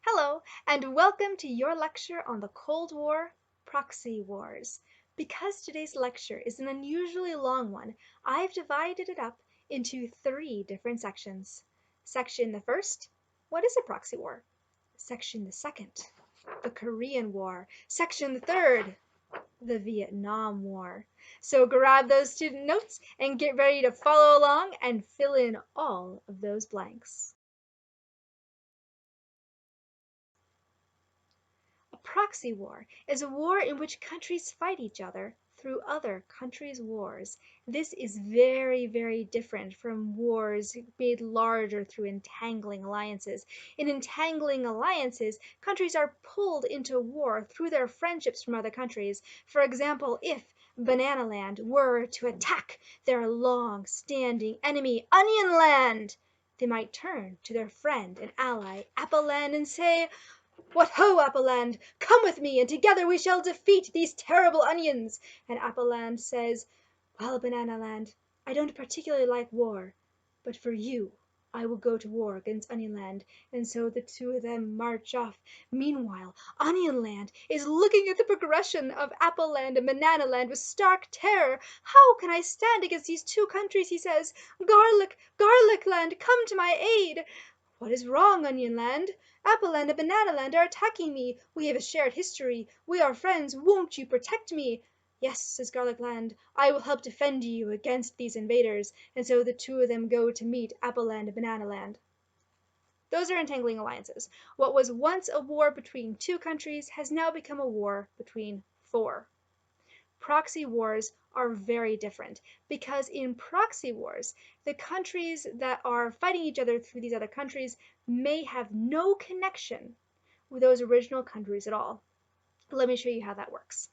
Hello, and welcome to your lecture on the Cold War, Proxy Wars. Because today's lecture is an unusually long one, I've divided it up into 3 different sections. Section the first, what is a proxy war? Section the second, the Korean War. Section the third, the Vietnam War. So grab those student notes and get ready to follow along and fill in all of those blanks. A proxy war is a war in which countries fight each other through other countries' wars. This is very, very different from wars made larger through entangling alliances. In entangling alliances, countries are pulled into war through their friendships from other countries. For example, if Banana Land were to attack their long-standing enemy, Onion Land, they might turn to their friend and ally, Apple Land, and say, "What ho, Appleland! Come with me, and together we shall defeat these terrible onions." And Appleland says, "Well, Bananaland, I don't particularly like war, but for you I will go to war against Onionland." And so the two of them march off. Meanwhile, Onionland is looking at the progression of Appleland and Bananaland with stark terror. "How can I stand against these two countries?" he says. "Garlic, Garlic Land, come to my aid." "What is wrong, Onionland? Appleland and Bananaland are attacking me. We have a shared history. We are friends. Won't you protect me?" "Yes," says Garlicland, "I will help defend you against these invaders." And so the two of them go to meet Appleland and Bananaland. Those are entangling alliances. What was once a war between 2 countries has now become a war between 4. Proxy wars are very different because in proxy wars, the countries that are fighting each other through these other countries may have no connection with those original countries at all. Let me show you how that works.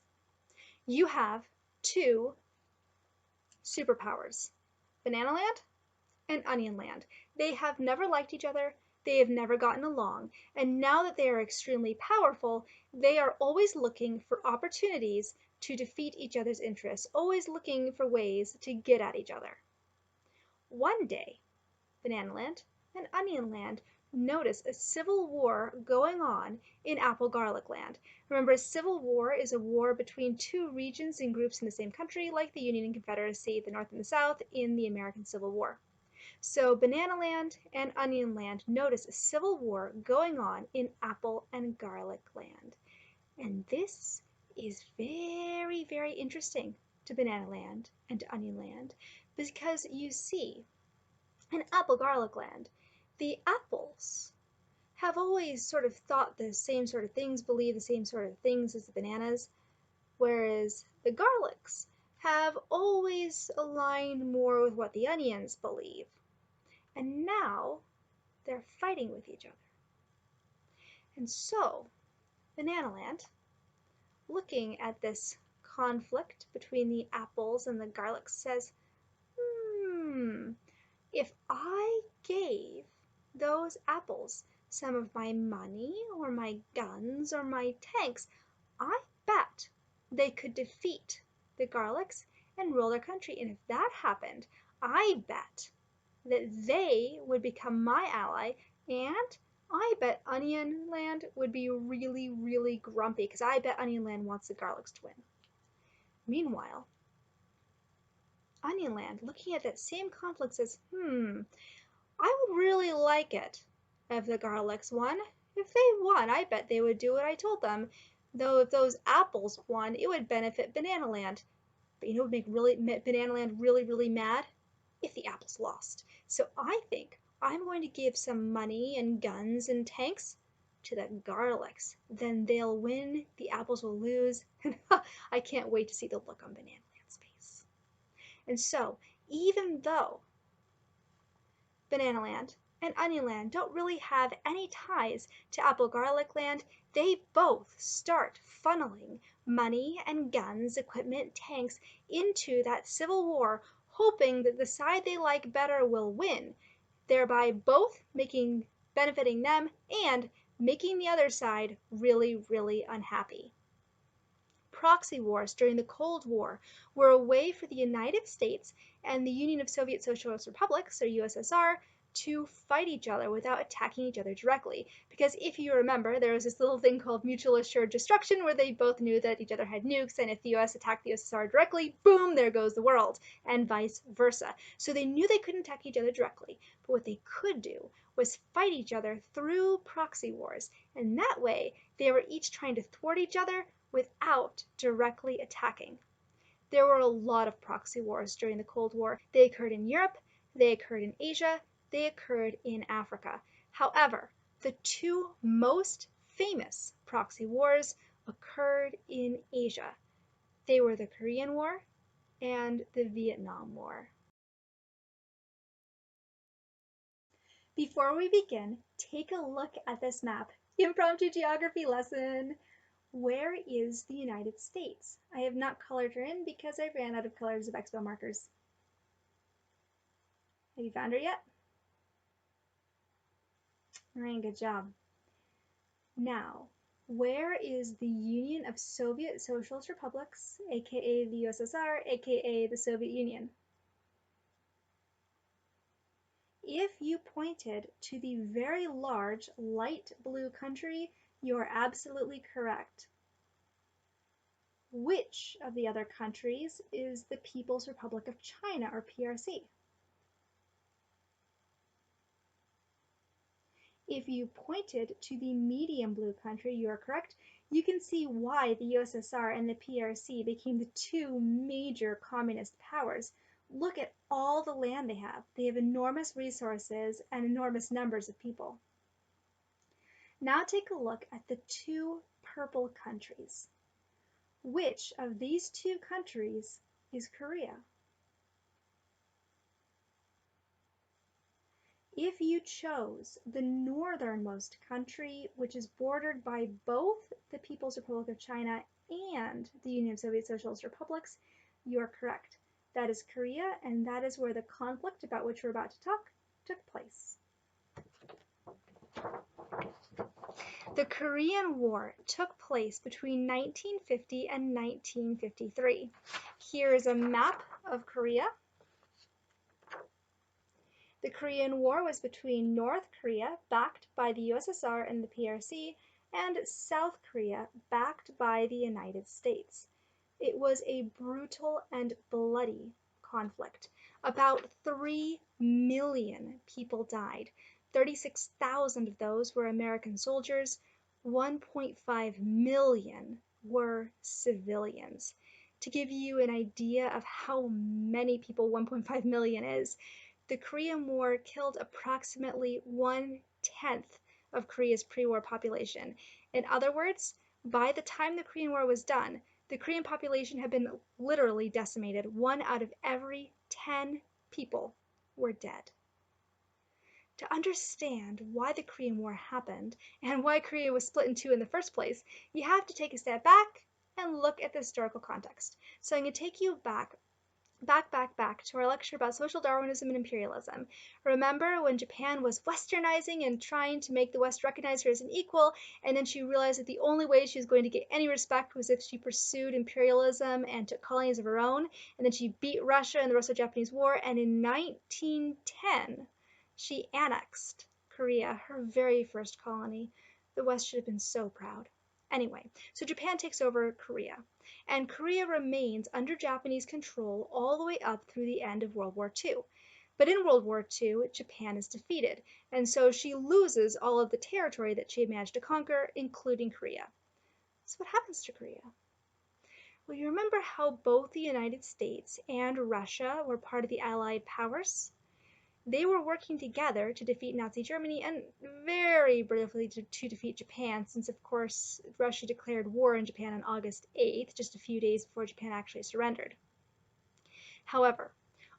You have 2 superpowers, Banana Land and Onion Land. They have never liked each other. They have never gotten along. And now that they are extremely powerful, they are always looking for opportunities to defeat each other's interests, always looking for ways to get at each other. One day, Banana Land and Onion Land notice a civil war going on in Apple Garlic Land. Remember, a civil war is a war between 2 regions and groups in the same country, like the Union and Confederacy, the North and the South, in the American Civil War. So Banana Land and Onion Land notice a civil war going on in Apple and Garlic Land. And this is very, very interesting to Banana Land and to Onion Land because you see, in Apple Garlic Land, the apples have always sort of thought the same sort of things, believed the same sort of things as the bananas, whereas the garlics have always aligned more with what the onions believe. And now they're fighting with each other. And so, Banana Land, looking at this conflict between the apples and the garlics, says, if I gave those apples some of my money or my guns or my tanks, I bet they could defeat the garlics and rule their country. And if that happened, I bet that they would become my ally, and I bet Onion Land would be really, really grumpy because I bet Onion Land wants the garlics to win. Meanwhile, Onion Land, looking at that same conflict, says, I would really like it if the garlics won. If they won, I bet they would do what I told them. Though if those apples won, it would benefit Banana Land. But you know what would make Banana Land really, really mad? If the apples lost. So I think I'm going to give some money and guns and tanks to the garlics. Then they'll win, the apples will lose. I can't wait to see the look on Banana Land's face. And so, even though Banana Land and Onion Land don't really have any ties to Apple Garlic Land, they both start funneling money and guns, equipment, tanks into that civil war, hoping that the side they like better will win, thereby both benefiting them and making the other side really, really unhappy. Proxy wars during the Cold War were a way for the United States and the Union of Soviet Socialist Republics, or U.S.S.R., to fight each other without attacking each other directly. Because if you remember, there was this little thing called mutual assured destruction where they both knew that each other had nukes, and if the US attacked the USSR directly, boom, there goes the world, and vice versa. So they knew they couldn't attack each other directly, but what they could do was fight each other through proxy wars, and that way they were each trying to thwart each other without directly attacking. There were a lot of proxy wars during the Cold War. They occurred in Europe, they occurred in Asia, they occurred in Africa. However, the two most famous proxy wars occurred in Asia. They were the Korean War and the Vietnam War. Before we begin, take a look at this map. Impromptu geography lesson. Where is the United States? I have not colored her in because I ran out of colors of Expo markers. Have you found her yet? Alright, good job. Now, where is the Union of Soviet Socialist Republics, aka the USSR, aka the Soviet Union? If you pointed to the very large light blue country, you are absolutely correct. Which of the other countries is the People's Republic of China, or P.R.C.? If you pointed to the medium blue country, you are correct. You can see why the U.S.S.R. and the P.R.C. became the two major communist powers. Look at all the land they have. They have enormous resources and enormous numbers of people. Now take a look at the two purple countries. Which of these two countries is Korea? If you chose the northernmost country, which is bordered by both the People's Republic of China and the Union of Soviet Socialist Republics, you are correct. That is Korea, and that is where the conflict about which we're about to talk took place. The Korean War took place between 1950 and 1953. Here is a map of Korea. The Korean War was between North Korea, backed by the USSR and the PRC, and South Korea, backed by the United States. It was a brutal and bloody conflict. About 3 million people died. 36,000 of those were American soldiers. 1.5 million were civilians. To give you an idea of how many people 1.5 million is, the Korean War killed approximately 1/10 of Korea's pre-war population. In other words, by the time the Korean War was done, the Korean population had been literally decimated. 1 out of every 10 people were dead. To understand why the Korean War happened and why Korea was split in two in the first place, you have to take a step back and look at the historical context. So I'm going to take you back to our lecture about social Darwinism and imperialism. Remember when Japan was westernizing and trying to make the West recognize her as an equal, and then she realized that the only way she was going to get any respect was if she pursued imperialism and took colonies of her own, and then she beat Russia in the Russo-Japanese War, and in 1910 she annexed Korea, her very first colony. The West should have been so proud. Anyway, so Japan takes over Korea, and Korea remains under Japanese control all the way up through the end of World War II. But in World War II, Japan is defeated, and so she loses all of the territory that she had managed to conquer, including Korea. So what happens to Korea? Well, you remember how both the United States and Russia were part of the Allied powers? They were working together to defeat Nazi Germany and very briefly to defeat Japan, since of course Russia declared war on Japan on August 8th, just a few days before Japan actually surrendered. However,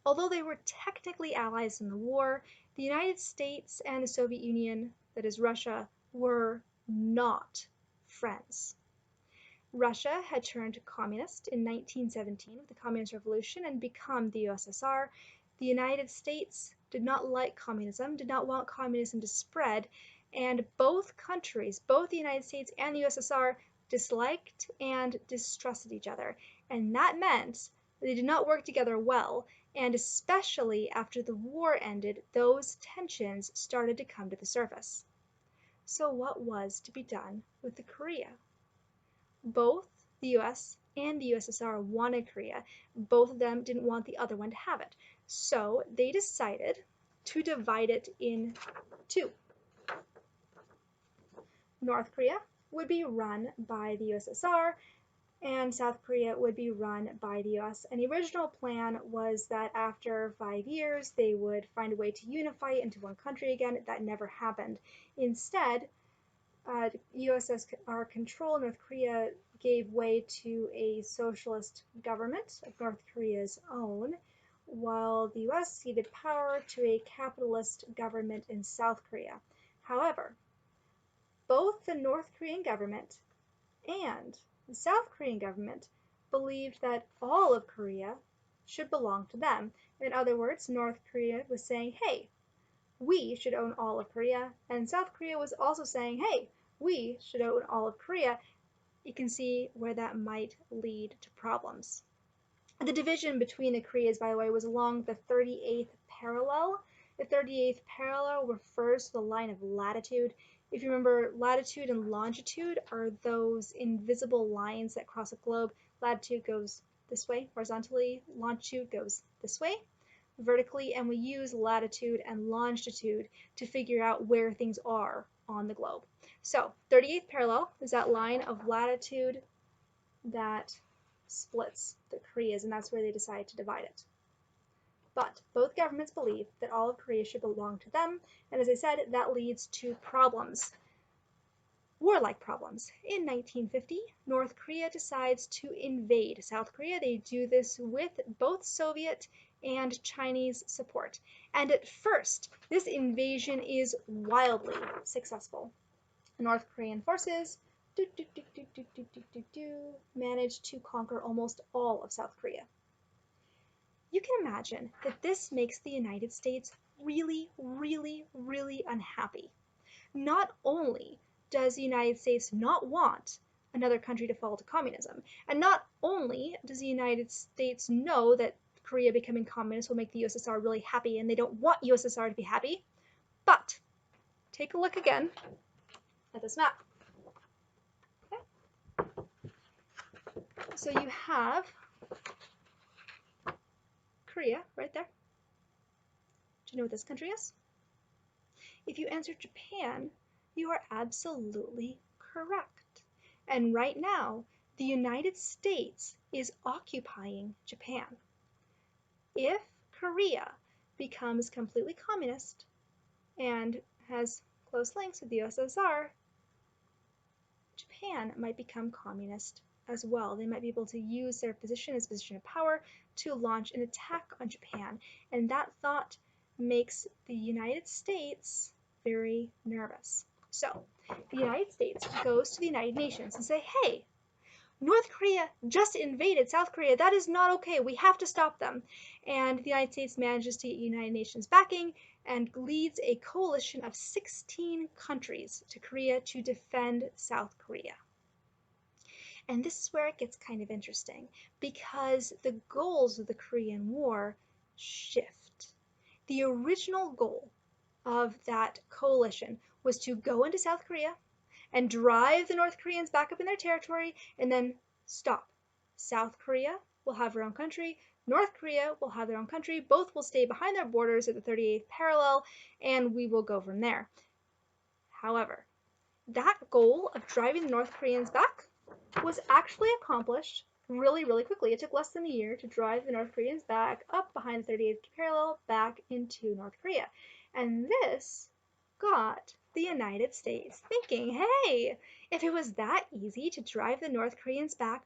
although they were technically allies in the war, the United States and the Soviet Union, that is Russia, were not friends. Russia had turned communist in 1917 with the Communist Revolution and become the USSR. The United States did not like communism, did not want communism to spread, and both countries, both the United States and the USSR, disliked and distrusted each other. And that meant they did not work together well, And especially after the war ended, those tensions started to come to the surface. So what was to be done with the Korea? Both the US and the USSR wanted Korea. Both of them didn't want the other one to have it. So they decided to divide it in two. North Korea would be run by the USSR, and South Korea would be run by the US. And the original plan was that after 5 years, they would find a way to unify it into one country again. That never happened. Instead, U.S.S.R. control North Korea gave way to a socialist government of North Korea's own, while the U.S. ceded power to a capitalist government in South Korea. However, both the North Korean government and the South Korean government believed that all of Korea should belong to them. In other words, North Korea was saying, hey, we should own all of Korea, and South Korea was also saying, hey, we should own all of Korea. You can see where that might lead to problems. The division between the Koreas, by the way, was along the 38th parallel. The 38th parallel refers to the line of latitude. If you remember, latitude and longitude are those invisible lines that cross a globe. Latitude goes this way horizontally, longitude goes this way vertically, and we use latitude and longitude to figure out where things are on the globe. So 38th parallel is that line of latitude that splits the Koreas, and that's where they decide to divide it. But both governments believe that all of Korea should belong to them, and as I said, that leads to problems. Warlike problems. In 1950, North Korea decides to invade South Korea. They do this with both Soviet and Chinese support. And at first, this invasion is wildly successful. North Korean forces manage to conquer almost all of South Korea. You can imagine that this makes the United States really, really, really unhappy. Not only does the United States not want another country to fall to communism, and not only does the United States know that Korea becoming communist will make the USSR really happy, and they don't want USSR to be happy, but take a look again at this map. Okay? So you have Korea right there. Do you know what this country is? If you answer Japan, you are absolutely correct. And right now, the United States is occupying Japan. If Korea becomes completely communist and has close links with the USSR, Japan might become communist as well. They might be able to use their position as a position of power to launch an attack on Japan. And that thought makes the United States very nervous. So the United States goes to the United Nations and say, hey, North Korea just invaded South Korea. That is not okay. We have to stop them. And the United States manages to get United Nations backing and leads a coalition of 16 countries to Korea to defend South Korea. And this is where it gets kind of interesting because the goals of the Korean War shift. The original goal of that coalition was to go into South Korea and drive the North Koreans back up in their territory and then stop. South Korea will have their own country. North Korea will have their own country. Both will stay behind their borders at the 38th parallel, and we will go from there. However, that goal of driving the North Koreans back was actually accomplished really, really quickly. It took less than a year to drive the North Koreans back up behind the 38th parallel back into North Korea. And this got the United States thinking, hey, if it was that easy to drive the North Koreans back,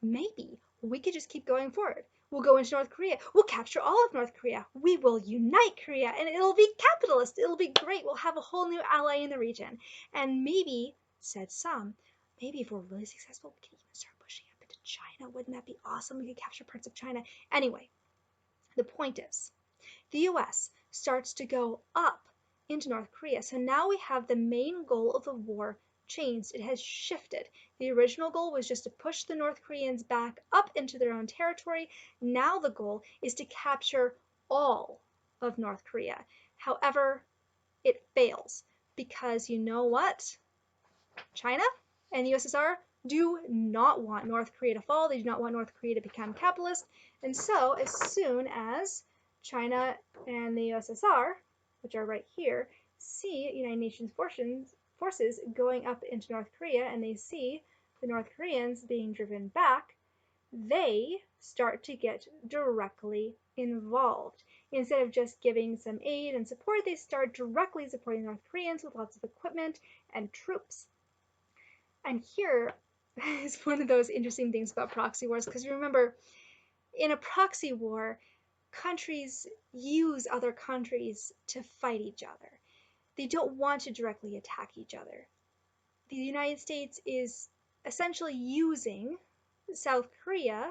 maybe we could just keep going forward. We'll go into North Korea. We'll capture all of North Korea. We will unite Korea, and it'll be capitalist. It'll be great. We'll have a whole new ally in the region. And maybe, said some, maybe if we're really successful, we can even start pushing up into China. Wouldn't that be awesome? We could capture parts of China. Anyway, the point is, the US starts to go up into North Korea. So now we have the main goal of the war changed. It has shifted. The original goal was just to push the North Koreans back up into their own territory. Now the goal is to capture all of North Korea. However, it fails because you know what? China and the U.S.S.R. do not want North Korea to fall. They do not want North Korea to become capitalist. And so as soon as China and the U.S.S.R., which are right here, see United Nations forces going up into North Korea, and they see the North Koreans being driven back, they start to get directly involved. Instead of just giving some aid and support, they start directly supporting North Koreans with lots of equipment and troops. And here is one of those interesting things about proxy wars, because you remember, in a proxy war, countries use other countries to fight each other. They don't want to directly attack each other. The United States is essentially using South Korea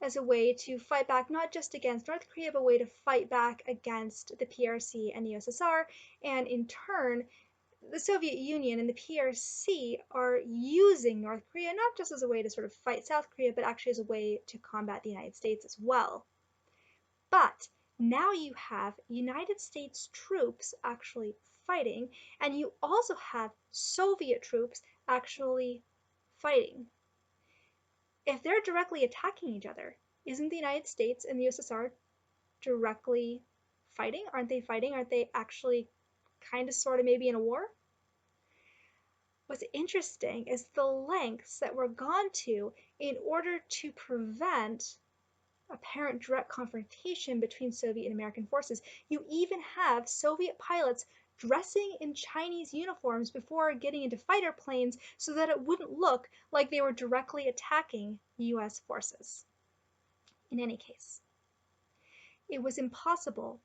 as a way to fight back, not just against North Korea, but a way to fight back against the P.R.C. and the U.S.S.R. And in turn, the Soviet Union and the P.R.C. are using North Korea not just as a way to sort of fight South Korea, but actually as a way to combat the United States as well. But now you have United States troops actually fighting, and you also have Soviet troops actually fighting. If they're directly attacking each other, isn't the United States and the U.S.S.R. directly fighting? Aren't they fighting? Aren't they actually kind of sort of maybe in a war? What's interesting is the lengths that were gone to in order to prevent apparent direct confrontation between Soviet and American forces. You even have Soviet pilots dressing in Chinese uniforms before getting into fighter planes so that it wouldn't look like they were directly attacking US forces. In any case, it was impossible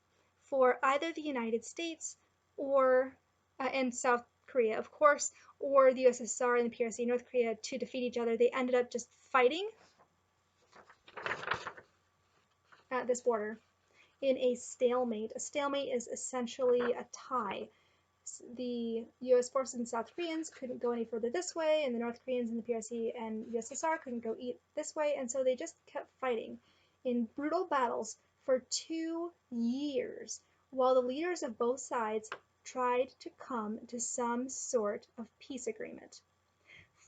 for either the United States or and South Korea, of course, or the USSR and the PRC, North Korea, to defeat each other. They ended up just fighting at this border in a stalemate. A stalemate is essentially a tie. The US forces and South Koreans couldn't go any further this way, and the North Koreans and the PRC and USSR couldn't go this way, and so they just kept fighting in brutal battles for 2 years, while the leaders of both sides tried to come to some sort of peace agreement.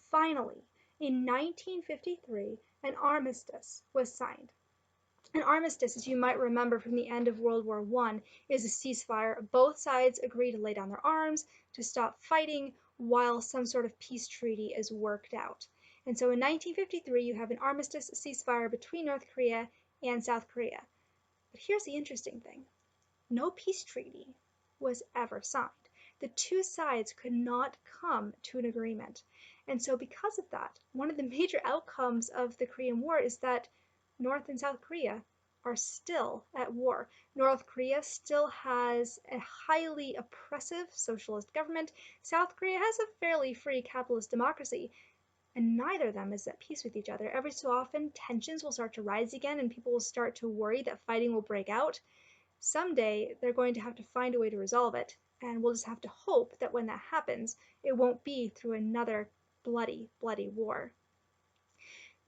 Finally, in 1953, an armistice was signed. An armistice, as you might remember from the end of World War I, is a ceasefire. Both sides agree to lay down their arms, to stop fighting, while some sort of peace treaty is worked out. And so in 1953, you have an armistice ceasefire between North Korea and South Korea. But here's the interesting thing. No peace treaty was ever signed. The two sides could not come to an agreement. And so because of that, one of the major outcomes of the Korean War is that North and South Korea are still at war. North Korea still has a highly oppressive socialist government. South Korea has a fairly free capitalist democracy, and neither of them is at peace with each other. Every so often, tensions will start to rise again, and people will start to worry that fighting will break out. Someday, they're going to have to find a way to resolve it, and we'll just have to hope that when that happens, it won't be through another bloody, bloody war.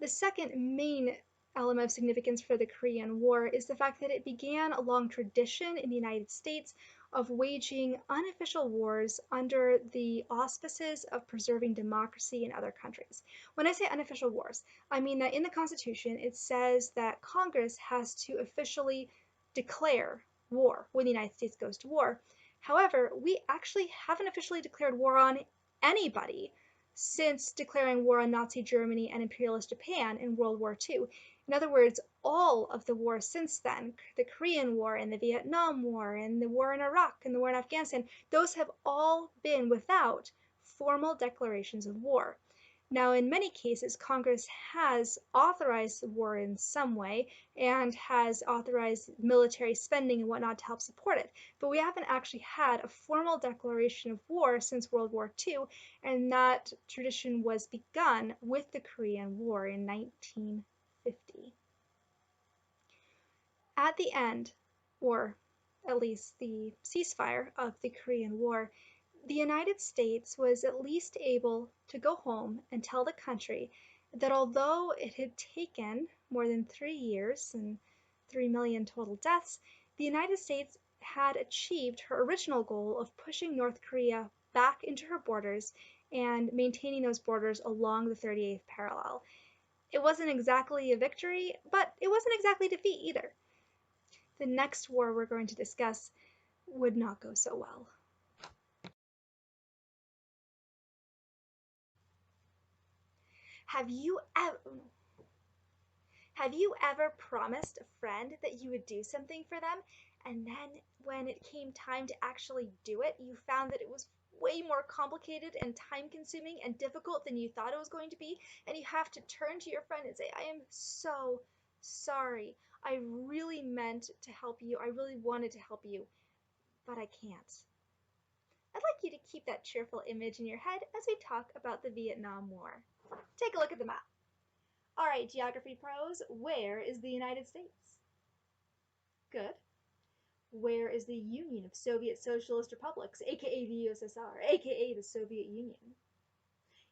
The second main element of significance for the Korean War is the fact that it began a long tradition in the United States of waging unofficial wars under the auspices of preserving democracy in other countries. When I say unofficial wars, I mean that in the Constitution it says that Congress has to officially declare war when the United States goes to war. However, we actually haven't officially declared war on anybody since declaring war on Nazi Germany and imperialist Japan in World War II. In other words, all of the wars since then, the Korean War and the Vietnam War and the war in Iraq and the war in Afghanistan, those have all been without formal declarations of war. Now, in many cases, Congress has authorized the war in some way and has authorized military spending and whatnot to help support it. But we haven't actually had a formal declaration of war since World War II, and that tradition was begun with the Korean War in 1950. At the end, or at least the ceasefire of the Korean War, The United States was at least able to go home and tell the country that although it had taken more than 3 years and 3 million total deaths, the United States had achieved her original goal of pushing North Korea back into her borders and maintaining those borders along the 38th parallel. It wasn't exactly a victory, but it wasn't exactly defeat either. The next war we're going to discuss would not go so well. Have you ever promised a friend that you would do something for them, and then when it came time to actually do it, you found that it was way more complicated and time consuming and difficult than you thought it was going to be, and you have to turn to your friend and say, I am so sorry. I really meant to help you. I really wanted to help you, but I can't. I'd like you to keep that cheerful image in your head as we talk about the Vietnam War. Take a look at the map. All right, geography pros, where is the United States? Good. Where is the Union of Soviet Socialist Republics, aka the U.S.S.R, aka the Soviet Union?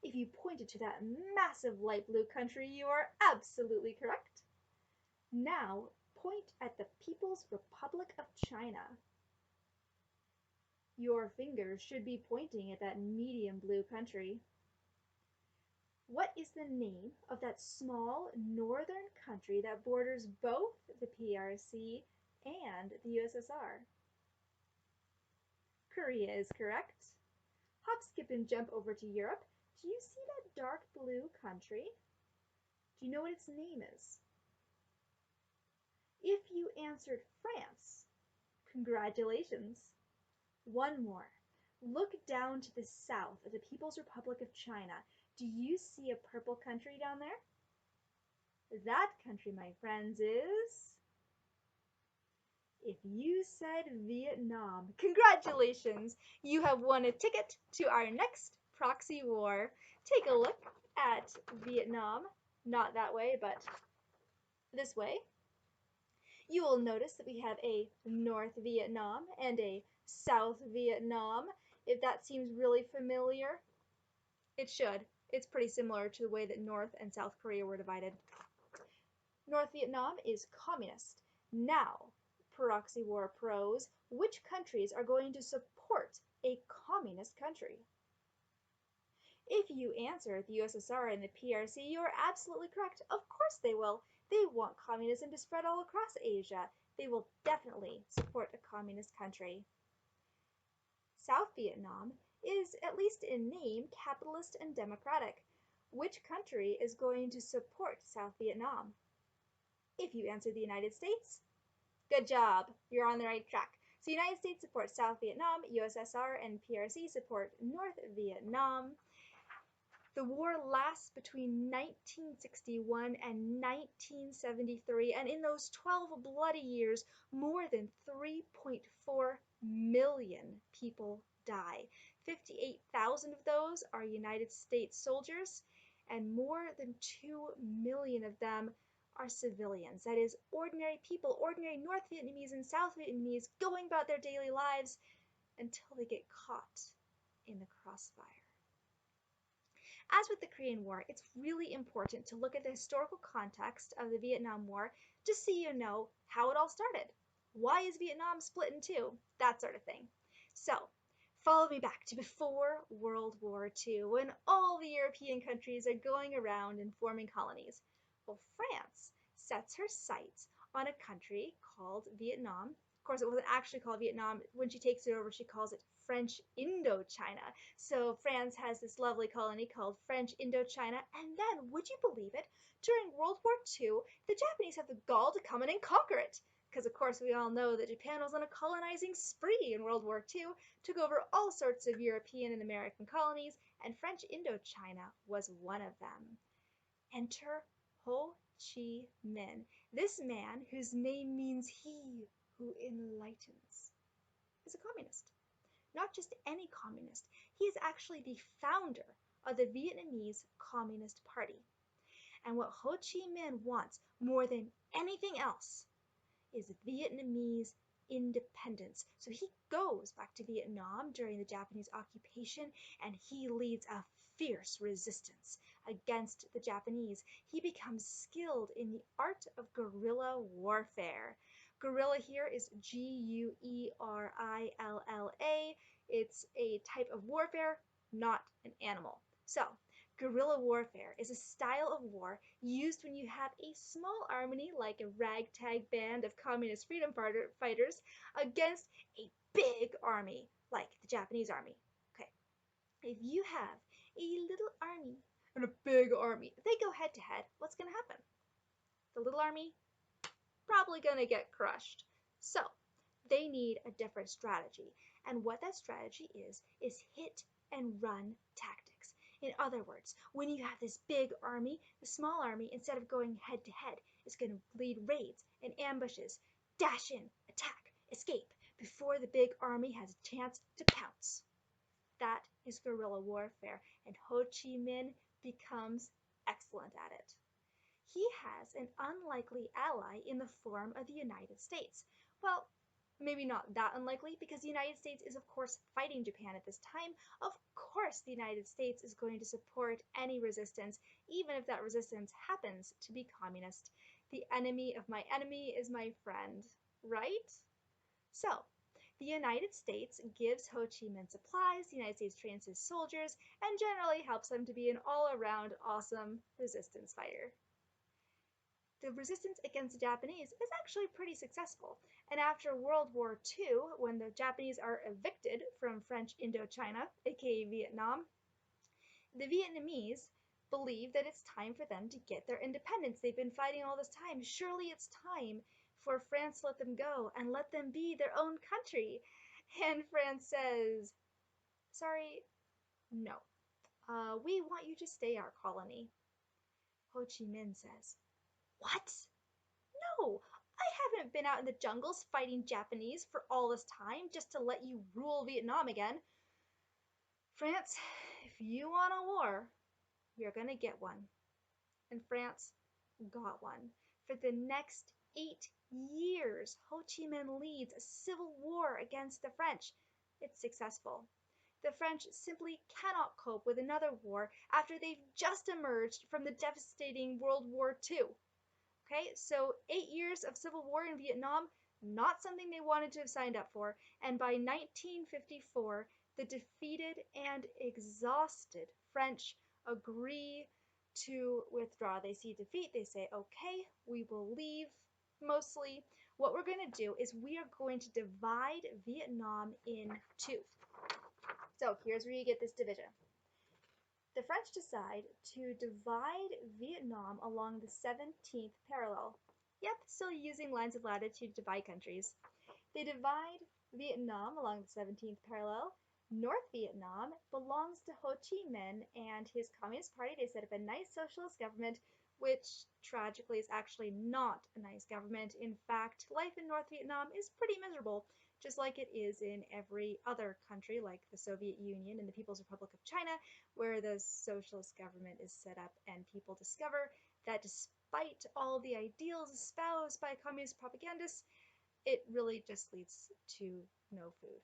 If you pointed to that massive light blue country, you are absolutely correct. Now, point at the People's Republic of China. Your fingers should be pointing at that medium blue country. What is the name of that small northern country that borders both the P.R.C and the U.S.S.R? Korea is correct. Hop, skip, and jump over to Europe. Do you see that dark blue country? Do you know what its name is? If you answered France, congratulations. One more. Look down to the south of the People's Republic of China. Do you see a purple country down there? That country, my friends, is... If you said Vietnam, congratulations! You have won a ticket to our next proxy war. Take a look at Vietnam. Not that way, but this way. You will notice that we have a North Vietnam and a South Vietnam. If that seems really familiar, it should. It's pretty similar to the way that North and South Korea were divided. North Vietnam is communist. Now, proxy war pros, which countries are going to support a communist country? If you answer the U.S.S.R and the P.R.C, you are absolutely correct. Of course they will. They want communism to spread all across Asia. They will definitely support a communist country. South Vietnam is, at least in name, capitalist and democratic. Which country is going to support South Vietnam? If you answer the United States, good job, you're on the right track. So the United States supports South Vietnam, U.S.S.R and P.R.C support North Vietnam. The war lasts between 1961 and 1973, and in those 12 bloody years, more than 3.4 million people die. 58,000 of those are United States soldiers, and more than 2 million of them are civilians. That is, ordinary people, ordinary North Vietnamese and South Vietnamese going about their daily lives until they get caught in the crossfire. As with the Korean War, it's really important to look at the historical context of the Vietnam War just so you know how it all started. Why is Vietnam split in two? That sort of thing. So, follow me back to before World War II, when all the European countries are going around and forming colonies. Well, France sets her sights on a country called Vietnam. Of course, it wasn't actually called Vietnam. When she takes it over, she calls it French Indochina. So France has this lovely colony called French Indochina. And then, would you believe it, during World War II, the Japanese have the gall to come in and conquer it. Because, of course, we all know that Japan was on a colonizing spree in World War II, took over all sorts of European and American colonies, and French Indochina was one of them. Enter Ho Chi Minh. This man, whose name means he who enlightens, is a communist. Not just any communist. He is actually the founder of the Vietnamese Communist Party. And what Ho Chi Minh wants more than anything else is Vietnamese independence. So he goes back to Vietnam during the Japanese occupation and he leads a fierce resistance against the Japanese. He becomes skilled in the art of guerrilla warfare. Guerrilla here is Guerilla. It's a type of warfare, not an animal. So, guerrilla warfare is a style of war used when you have a small army, like a ragtag band of communist freedom fighters, against a big army, like the Japanese army. Okay, if you have a little army and a big army, if they go head to head, what's going to happen? The little army probably going to get crushed. So they need a different strategy. And what that strategy is hit and run tactics. In other words, when you have this big army, the small army, instead of going head to head, is going to lead raids and ambushes, dash in, attack, escape, before the big army has a chance to pounce. That is guerrilla warfare, and Ho Chi Minh becomes excellent at it. He has an unlikely ally in the form of the United States. Well, maybe not that unlikely, because the United States is, of course, fighting Japan at this time. Of course, the United States is going to support any resistance, even if that resistance happens to be communist. The enemy of my enemy is my friend, right? So, the United States gives Ho Chi Minh supplies, the United States trains his soldiers, and generally helps him to be an all-around awesome resistance fighter. The resistance against the Japanese is actually pretty successful, and after World War II, when the Japanese are evicted from French Indochina, aka Vietnam, the Vietnamese believe that it's time for them to get their independence. They've been fighting all this time. Surely it's time for France to let them go and let them be their own country. And France says, sorry, no. We want you to stay our colony. Ho Chi Minh says, what? No, I haven't been out in the jungles fighting Japanese for all this time just to let you rule Vietnam again. France, if you want a war, you're gonna get one. And France got one. For the next 8 years, Ho Chi Minh leads a civil war against the French. It's successful. The French simply cannot cope with another war after they've just emerged from the devastating World War II. Okay, so 8 years of civil war in Vietnam, not something they wanted to have signed up for. And by 1954, the defeated and exhausted French agree to withdraw. They see defeat, they say, okay, we will leave. Mostly, what we're going to do is we are going to divide Vietnam in two. So here's where you get this division. The French decide to divide Vietnam along the 17th parallel. Yep, still using lines of latitude to divide countries. They divide Vietnam along the 17th parallel. North Vietnam belongs to Ho Chi Minh and his Communist Party. They set up a nice socialist government, which tragically is actually not a nice government. In fact, life in North Vietnam is pretty miserable, just like it is in every other country, like the Soviet Union and the People's Republic of China, where the socialist government is set up and people discover that despite all the ideals espoused by communist propagandists, it really just leads to no food.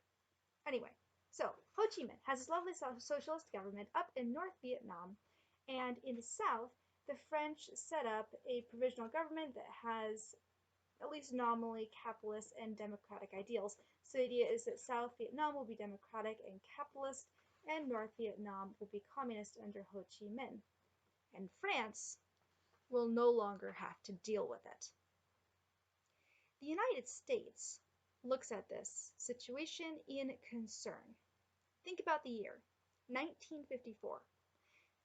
Anyway, so Ho Chi Minh has this lovely socialist government up in North Vietnam, and in the south, the French set up a provisional government that has at least nominally capitalist and democratic ideals. So the idea is that South Vietnam will be democratic and capitalist, and North Vietnam will be communist under Ho Chi Minh. And France will no longer have to deal with it. The United States looks at this situation in concern. Think about the year, 1954.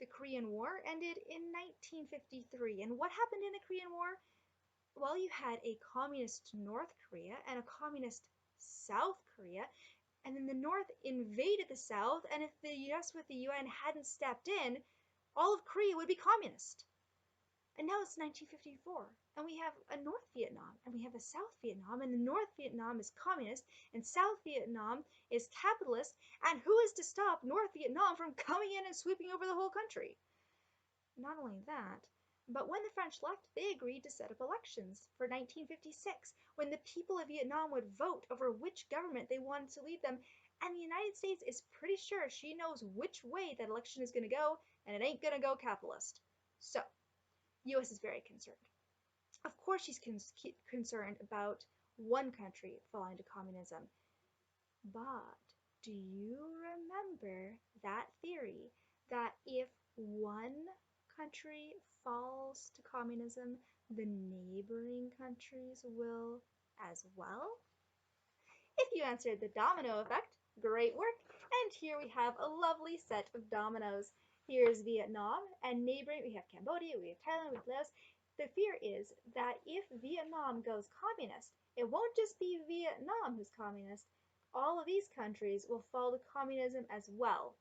The Korean War ended in 1953. And what happened in the Korean War? Well, you had a communist North Korea and a communist South Korea, and then the North invaded the South, and if the US with the UN hadn't stepped in, all of Korea would be communist. And now it's 1954, and we have a North Vietnam, and we have a South Vietnam, and the North Vietnam is communist, and South Vietnam is capitalist, and who is to stop North Vietnam from coming in and sweeping over the whole country? Not only that, But when the French left, they agreed to set up elections for 1956, when the people of Vietnam would vote over which government they wanted to lead them. And the United States is pretty sure she knows which way that election is going to go, and it ain't going to go capitalist. So, US is very concerned. Of course, she's concerned about one country falling to communism. But do you remember that theory that if one country falls to communism, the neighboring countries will as well? If you answered the domino effect, great work. And here we have a lovely set of dominoes. Here's Vietnam, and neighboring, we have Cambodia, we have Thailand, we have Laos. The fear is that if Vietnam goes communist, it won't just be Vietnam who's communist. All of these countries will fall to communism as well.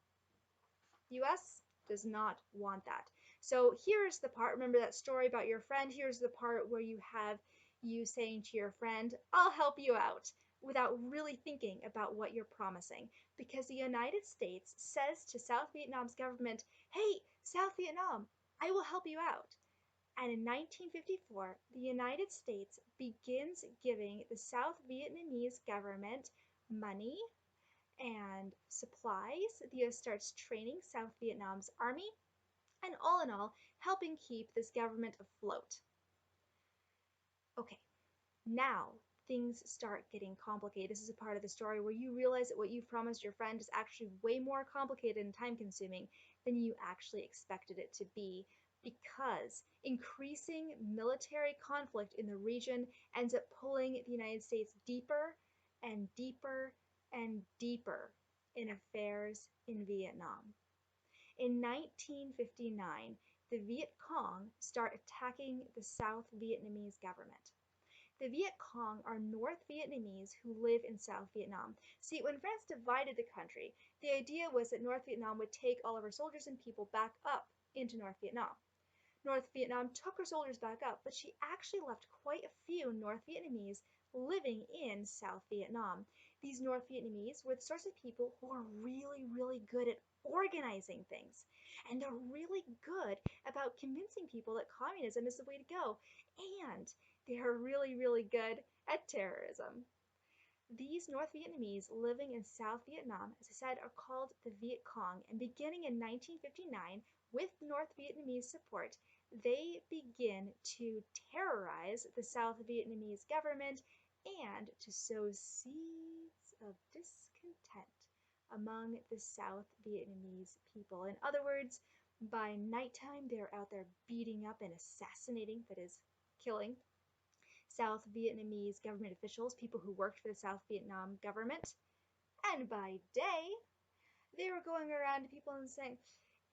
US does not want that. So here's the part, remember that story about your friend? Here's the part where you have you saying to your friend, I'll help you out, without really thinking about what you're promising. Because the United States says to South Vietnam's government, hey, South Vietnam, I will help you out. And in 1954, the United States begins giving the South Vietnamese government money and supplies. The US starts training South Vietnam's army, and all in all, helping keep this government afloat. Okay, now things start getting complicated. This is a part of the story where you realize that what you've promised your friend is actually way more complicated and time consuming than you actually expected it to be, because increasing military conflict in the region ends up pulling the United States deeper and deeper and deeper in affairs in Vietnam. In 1959, the Viet Cong start attacking the South Vietnamese government. The Viet Cong are North Vietnamese who live in South Vietnam. See, when France divided the country, the idea was that North Vietnam would take all of her soldiers and people back up into North Vietnam. North Vietnam took her soldiers back up, but she actually left quite a few North Vietnamese living in South Vietnam. These North Vietnamese were the sorts of people who are really, really good at organizing things. And they're really good about convincing people that communism is the way to go. And they are really, really good at terrorism. These North Vietnamese living in South Vietnam, as I said, are called the Viet Cong, and beginning in 1959, with North Vietnamese support, they begin to terrorize the South Vietnamese government and to sow seeds of discontent among the South Vietnamese people. In other words, by nighttime, they're out there beating up and assassinating, that is, killing, South Vietnamese government officials, people who worked for the South Vietnam government. And by day, they were going around to people and saying,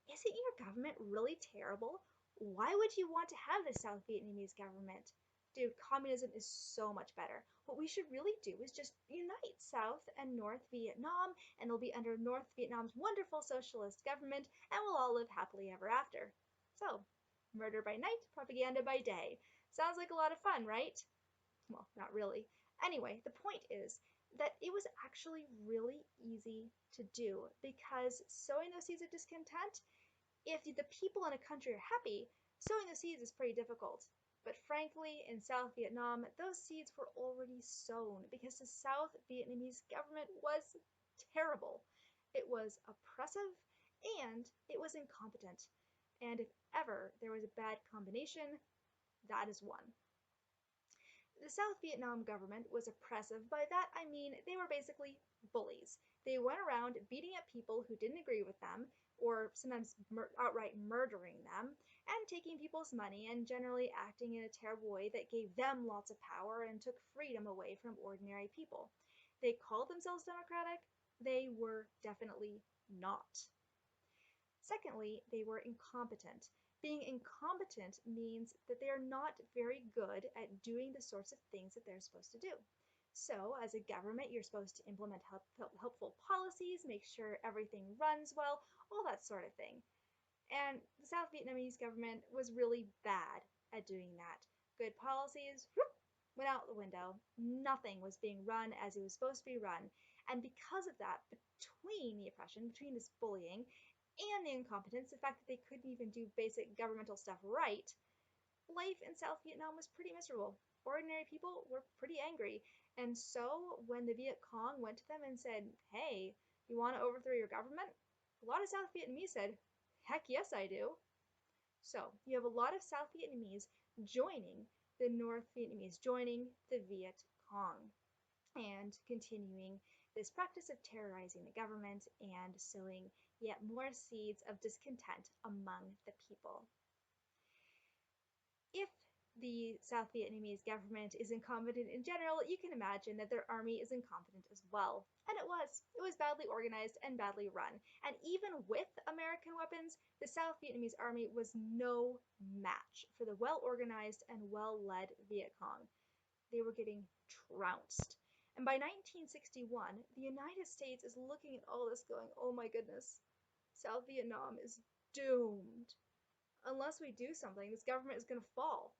isn't your government really terrible? Why would you want to have the South Vietnamese government? Dude, communism is so much better. What we should really do is just unite South and North Vietnam, and it'll be under North Vietnam's wonderful socialist government, and we'll all live happily ever after. So, murder by night, propaganda by day. Sounds like a lot of fun, right? Well, not really. Anyway, the point is that it was actually really easy to do, because sowing those seeds of discontent, if the people in a country are happy, sowing those seeds is pretty difficult. But frankly, in South Vietnam, those seeds were already sown because the South Vietnamese government was terrible. It was oppressive and it was incompetent. And if ever there was a bad combination, that is one. The South Vietnam government was oppressive. By that I mean they were basically bullies. They went around beating up people who didn't agree with them, or sometimes outright murdering them, and taking people's money and generally acting in a terrible way that gave them lots of power and took freedom away from ordinary people. They called themselves democratic. They were definitely not. Secondly, they were incompetent. Being incompetent means that they are not very good at doing the sorts of things that they're supposed to do. So, as a government, you're supposed to implement helpful policies, make sure everything runs well, all that sort of thing. And the South Vietnamese government was really bad at doing that. Good policies, whoop, went out the window. Nothing was being run as it was supposed to be run. And because of that, between the oppression, between this bullying, and the incompetence, the fact that they couldn't even do basic governmental stuff right, life in South Vietnam was pretty miserable. Ordinary people were pretty angry. And so when the Viet Cong went to them and said, hey, you want to overthrow your government? A lot of South Vietnamese said, heck yes, I do. So you have a lot of South Vietnamese joining the North Vietnamese, joining the Viet Cong, and continuing this practice of terrorizing the government and sowing yet more seeds of discontent among the people. If the South Vietnamese government is incompetent in general, you can imagine that their army is incompetent as well. And it was. It was badly organized and badly run. And even with American weapons, the South Vietnamese army was no match for the well-organized and well-led Viet Cong. They were getting trounced. And by 1961, the United States is looking at all this going, oh my goodness, South Vietnam is doomed. Unless we do something, this government is going to fall.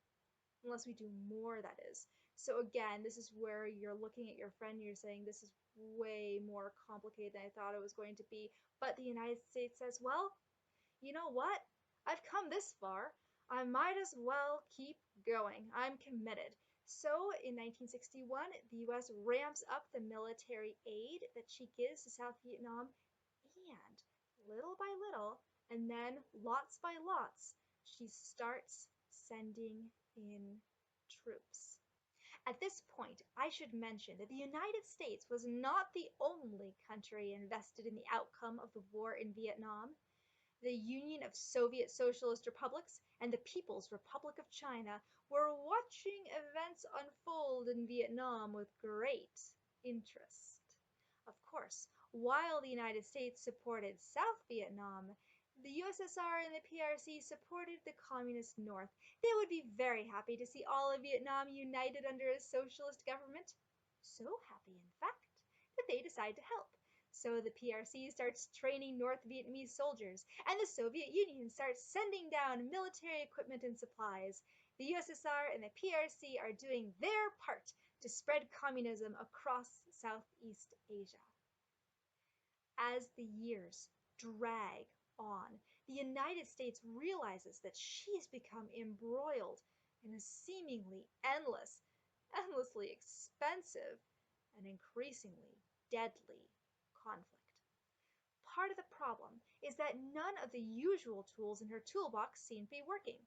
Unless we do more, that is. So again, this is where you're looking at your friend, you're saying this is way more complicated than I thought it was going to be. But the United States says, well, you know what? I've come this far. I might as well keep going. I'm committed. So in 1961, the US ramps up the military aid that she gives to South Vietnam, and little by little, and then lots by lots, she starts sending in troops. At this point, I should mention that the United States was not the only country invested in the outcome of the war in Vietnam. The Union of Soviet Socialist Republics and the People's Republic of China were watching events unfold in Vietnam with great interest. Of course, while the United States supported South Vietnam, the U.S.S.R. and the P.R.C. supported the Communist North. They would be very happy to see all of Vietnam united under a socialist government. So happy, in fact, that they decide to help. So the PRC starts training North Vietnamese soldiers, and the Soviet Union starts sending down military equipment and supplies. The USSR and the PRC are doing their part to spread communism across Southeast Asia. As the years drag on, the United States realizes that she's become embroiled in a seemingly endlessly expensive, and increasingly deadly conflict. Part of the problem is that none of the usual tools in her toolbox seem to be working.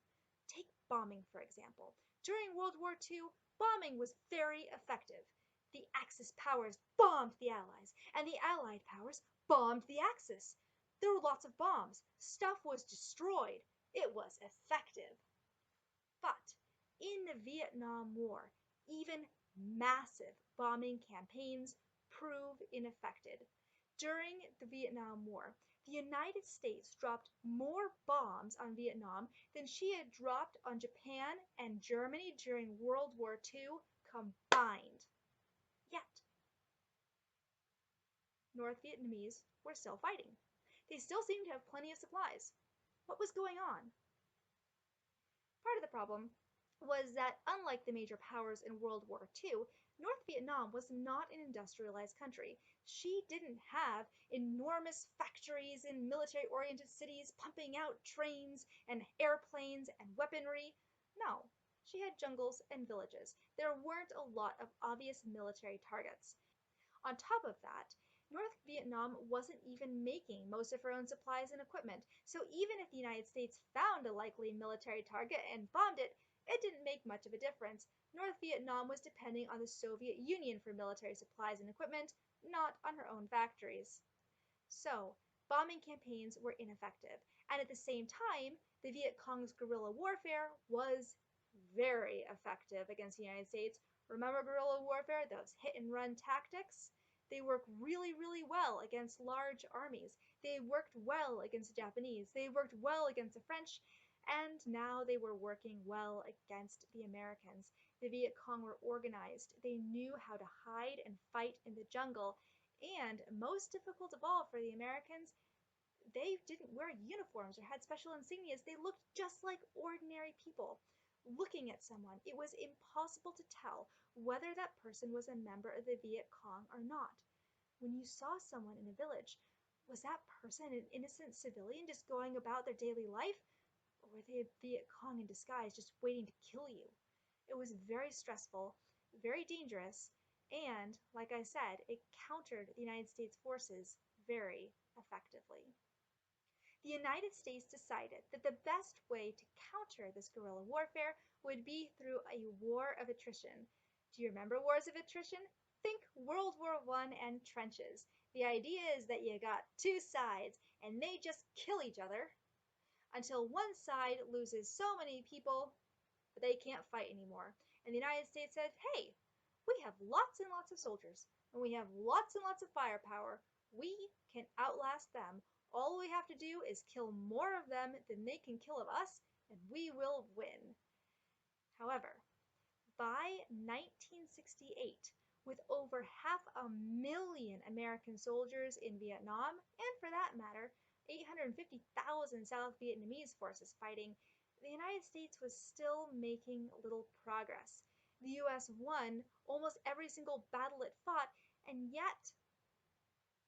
Take bombing, for example. During World War II, bombing was very effective. The Axis powers bombed the Allies, and the Allied powers bombed the Axis. There were lots of bombs. Stuff was destroyed. It was effective. But in the Vietnam War, even massive bombing campaigns prove ineffective. During the Vietnam War, the United States dropped more bombs on Vietnam than she had dropped on Japan and Germany during World War II combined. Yet, North Vietnamese were still fighting. They still seemed to have plenty of supplies. What was going on? Part of the problem was that unlike the major powers in World War II, North Vietnam was not an industrialized country. She didn't have enormous factories in military-oriented cities pumping out trains and airplanes and weaponry. No, she had jungles and villages. There weren't a lot of obvious military targets. On top of that, North Vietnam wasn't even making most of her own supplies and equipment, so even if the United States found a likely military target and bombed it, it didn't make much of a difference. North Vietnam was depending on the Soviet Union for military supplies and equipment, not on her own factories. So, bombing campaigns were ineffective, and at the same time, the Viet Cong's guerrilla warfare was very effective against the United States. Remember guerrilla warfare, those hit and run tactics? They work really, really well against large armies. They worked well against the Japanese. They worked well against the French. And now they were working well against the Americans. The Viet Cong were organized. They knew how to hide and fight in the jungle. And most difficult of all for the Americans, they didn't wear uniforms or had special insignias. They looked just like ordinary people. Looking at someone, it was impossible to tell whether that person was a member of the Viet Cong or not. When you saw someone in a village, was that person an innocent civilian just going about their daily life? or were they a Viet Cong in disguise just waiting to kill you? It was very stressful, very dangerous, and, like I said, it countered the United States forces very effectively. The United States decided that the best way to counter this guerrilla warfare would be through a war of attrition. Do you remember wars of attrition? Think World War I and trenches. The idea is that you got two sides and they just kill each other until one side loses so many people that they can't fight anymore. And the United States said, hey, we have lots and lots of soldiers, and we have lots and lots of firepower. We can outlast them. All we have to do is kill more of them than they can kill of us, and we will win. However, by 1968, with over 500,000 American soldiers in Vietnam, and for that matter, 850,000 South Vietnamese forces fighting, the United States was still making little progress. The U.S. won almost every single battle it fought, and yet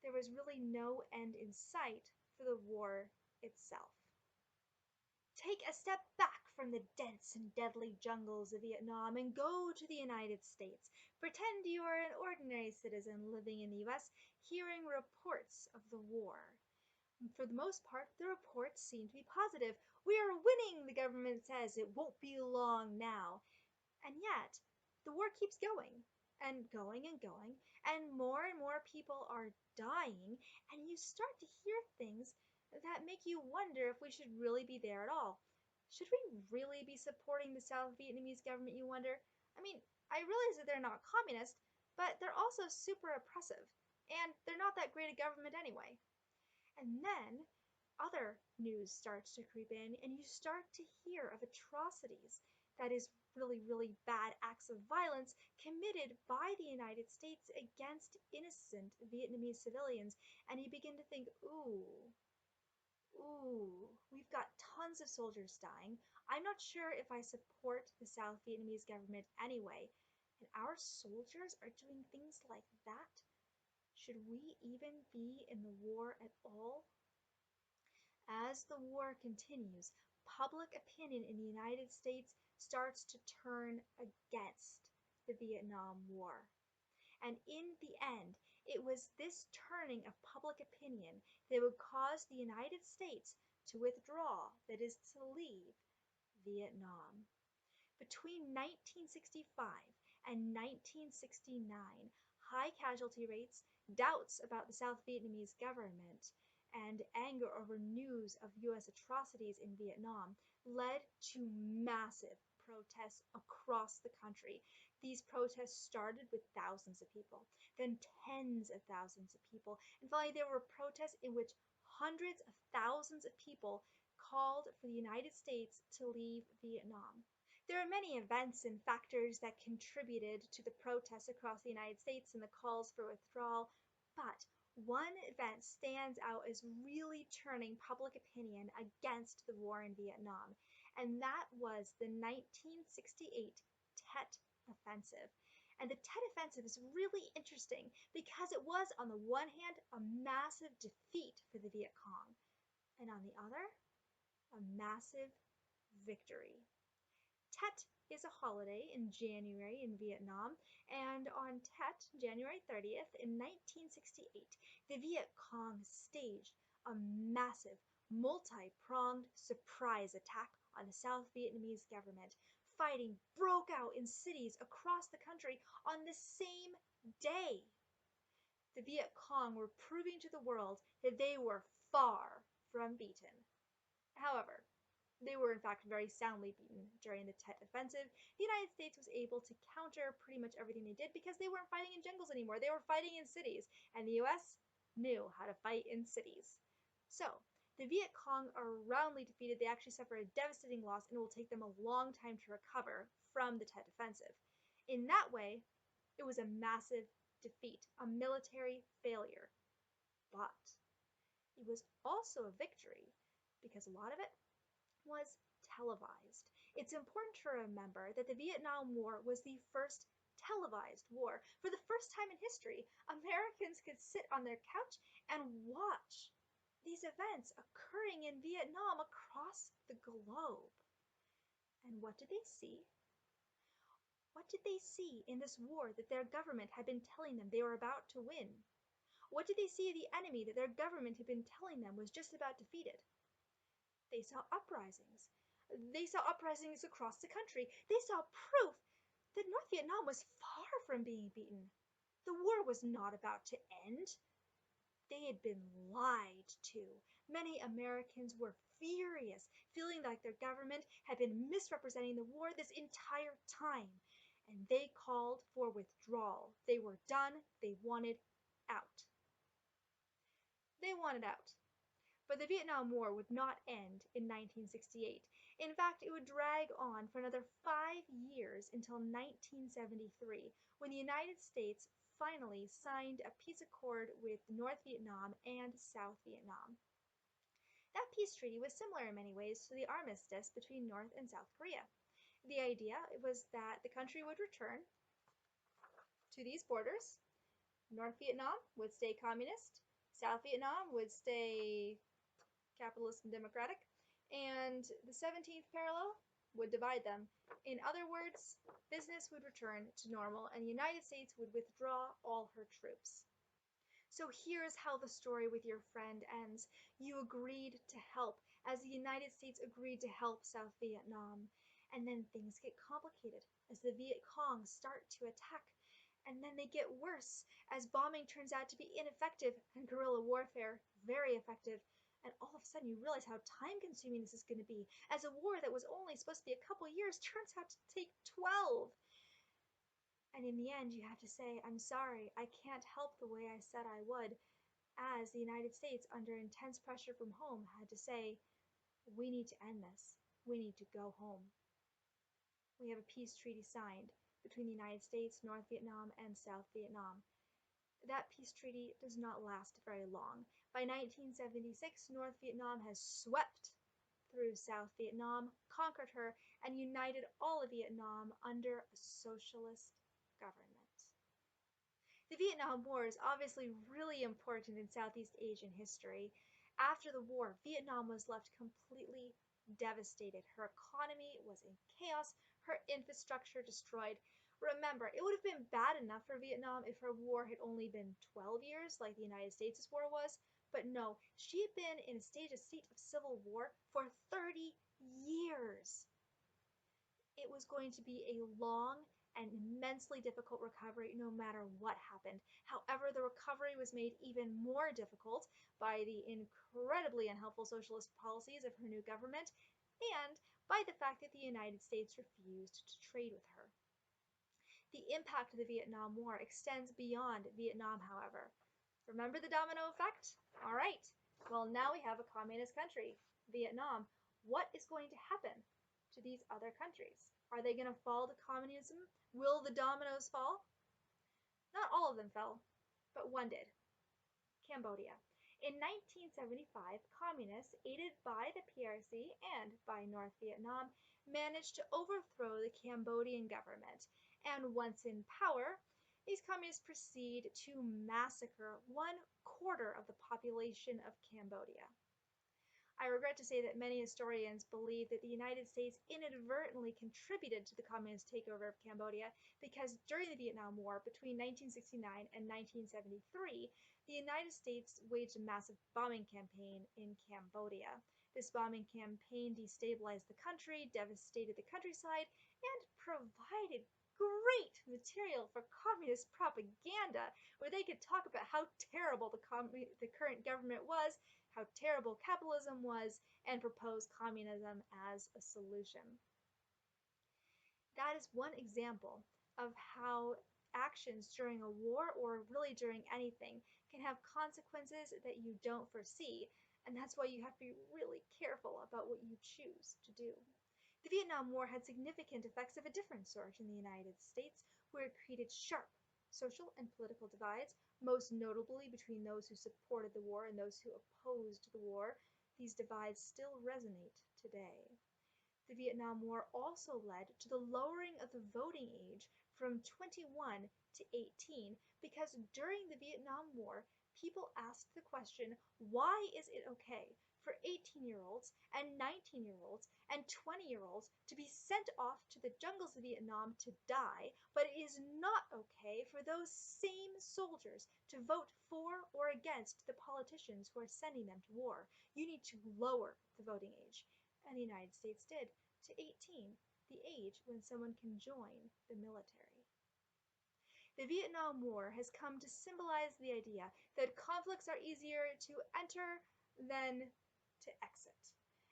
there was really no end in sight for the war itself. Take a step back from the dense and deadly jungles of Vietnam and go to the United States. Pretend you are an ordinary citizen living in the U.S., hearing reports of the war. For the most part, the reports seem to be positive. We are winning, the government says. It won't be long now. And yet, the war keeps going and going and going, and more people are dying, and you start to hear things that make you wonder if we should really be there at all. Should we really be supporting the South Vietnamese government, you wonder? I mean, I realize that they're not communist, but they're also super oppressive, and they're not that great a government anyway. And then other news starts to creep in, and you start to hear of atrocities, that is, really bad acts of violence committed by the United States against innocent Vietnamese civilians, and you begin to think, ooh, we've got tons of soldiers dying. I'm not sure if I support the South Vietnamese government anyway, and our soldiers are doing things like that? Should we even be in the war at all? As the war continues, public opinion in the United States starts to turn against the Vietnam War. And in the end, it was this turning of public opinion that would cause the United States to withdraw, that is, to leave Vietnam. Between 1965 and 1969, high casualty rates, doubts about the South Vietnamese government, and anger over news of U.S. atrocities in Vietnam led to massive protests across the country. These protests started with thousands of people, then tens of thousands of people, and finally there were protests in which hundreds of thousands of people called for the United States to leave Vietnam. There are many events and factors that contributed to the protests across the United States and the calls for withdrawal, but one event stands out as really turning public opinion against the war in Vietnam, and that was the 1968 Tet Offensive. And the Tet Offensive is really interesting because it was, on the one hand, a massive defeat for the Viet Cong, and on the other, a massive victory. Tet is a holiday in January in Vietnam, and on Tet, January 30th, in 1968, the Viet Cong staged a massive, multi-pronged surprise attack on the South Vietnamese government. Fighting broke out in cities across the country on the same day. The Viet Cong were proving to the world that they were far from beaten. However, they were in fact very soundly beaten during the Tet Offensive. The United States was able to counter pretty much everything they did because they weren't fighting in jungles anymore. They were fighting in cities, and the US knew how to fight in cities. So, the Viet Cong are roundly defeated. They actually suffer a devastating loss, and it will take them a long time to recover from the Tet Offensive. In that way, it was a massive defeat, a military failure. But it was also a victory because a lot of it was televised. It's important to remember that the Vietnam War was the first televised war. For the first time in history, Americans could sit on their couch and watch these events occurring in Vietnam across the globe. And what did they see? What did they see in this war that their government had been telling them they were about to win? What did they see of the enemy that their government had been telling them was just about defeated? They saw uprisings. They saw uprisings across the country. They saw proof that North Vietnam was far from being beaten. The war was not about to end. They had been lied to. Many Americans were furious, feeling like their government had been misrepresenting the war this entire time, and they called for withdrawal. They were done. They wanted out. They wanted out. But the Vietnam War would not end in 1968. In fact, it would drag on for another 5 years until 1973, when the United States finally signed a peace accord with North Vietnam and South Vietnam. That peace treaty was similar in many ways to the armistice between North and South Korea. The idea was that the country would return to these borders. North Vietnam would stay communist, South Vietnam would stay capitalist and democratic, and the 17th parallel would divide them. In other words, business would return to normal and the United States would withdraw all her troops. So here's how the story with your friend ends. You agreed to help, as the United States agreed to help South Vietnam. And then things get complicated as the Viet Cong start to attack. And then they get worse as bombing turns out to be ineffective and guerrilla warfare very effective. And all of a sudden you realize how time-consuming this is going to be, as a war that was only supposed to be a couple years turns out to take 12. And in the end, you have to say, I'm sorry, I can't help the way I said I would, as the United States, under intense pressure from home, had to say, we need to end this. We need to go home. We have a peace treaty signed between the United States, North Vietnam, and South Vietnam. That peace treaty does not last very long. By 1976, North Vietnam has swept through South Vietnam, conquered her, and united all of Vietnam under a socialist government. The Vietnam War is obviously really important in Southeast Asian history. After the war, Vietnam was left completely devastated. Her economy was in chaos, her infrastructure destroyed. Remember, it would have been bad enough for Vietnam if her war had only been 12 years, like the United States' war was, but no, she had been in a state of civil war for 30 years. It was going to be a long and immensely difficult recovery no matter what happened. However, the recovery was made even more difficult by the incredibly unhelpful socialist policies of her new government and by the fact that the United States refused to trade with her. The impact of the Vietnam War extends beyond Vietnam, however. Remember the domino effect? All right. Well, now we have a communist country, Vietnam. What is going to happen to these other countries? Are they going to fall to communism? Will the dominoes fall? Not all of them fell, but one did. Cambodia. In 1975, communists, aided by the P.R.C. and by North Vietnam, managed to overthrow the Cambodian government, and once in power, these communists proceed to massacre 1/4 of the population of Cambodia. I regret to say that many historians believe that the United States inadvertently contributed to the communist takeover of Cambodia because during the Vietnam War between 1969 and 1973, the United States waged a massive bombing campaign in Cambodia. This bombing campaign destabilized the country, devastated the countryside, and provided great material for communist propaganda, where they could talk about how terrible the current government was, how terrible capitalism was, and propose communism as a solution. That is one example of how actions during a war, or really during anything, can have consequences that you don't foresee, and that's why you have to be really careful about what you choose to do. The Vietnam War had significant effects of a different sort in the United States, where it created sharp social and political divides, most notably between those who supported the war and those who opposed the war. These divides still resonate today. The Vietnam War also led to the lowering of the voting age from 21 to 18 because during the Vietnam War, people asked the question, why is it okay for 18-year-olds and 19-year-olds and 20-year-olds to be sent off to the jungles of Vietnam to die, but it is not okay for those same soldiers to vote for or against the politicians who are sending them to war? You need to lower the voting age. And the United States did, to 18, the age when someone can join the military. The Vietnam War has come to symbolize the idea that conflicts are easier to enter than to exit.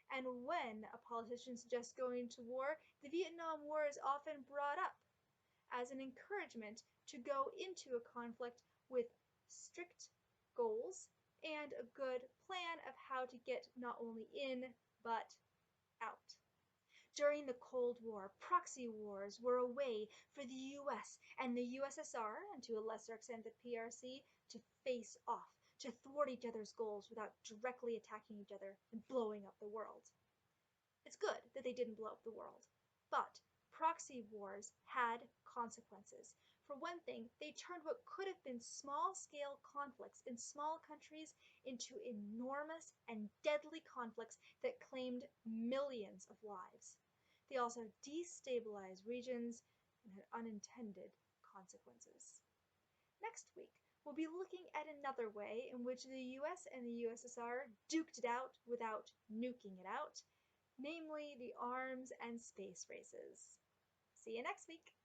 And when a politician suggests going to war, the Vietnam War is often brought up as an encouragement to go into a conflict with strict goals and a good plan of how to get not only in, but out. During the Cold War, proxy wars were a way for the U.S. and the U.S.S.R., and to a lesser extent the P.R.C., to face off, to thwart each other's goals without directly attacking each other and blowing up the world. It's good that they didn't blow up the world, but proxy wars had consequences. For one thing, they turned what could have been small-scale conflicts in small countries into enormous and deadly conflicts that claimed millions of lives. They also destabilized regions and had unintended consequences. Next week, we'll be looking at another way in which the US and the USSR duked it out without nuking it out, namely the arms and space races. See you next week!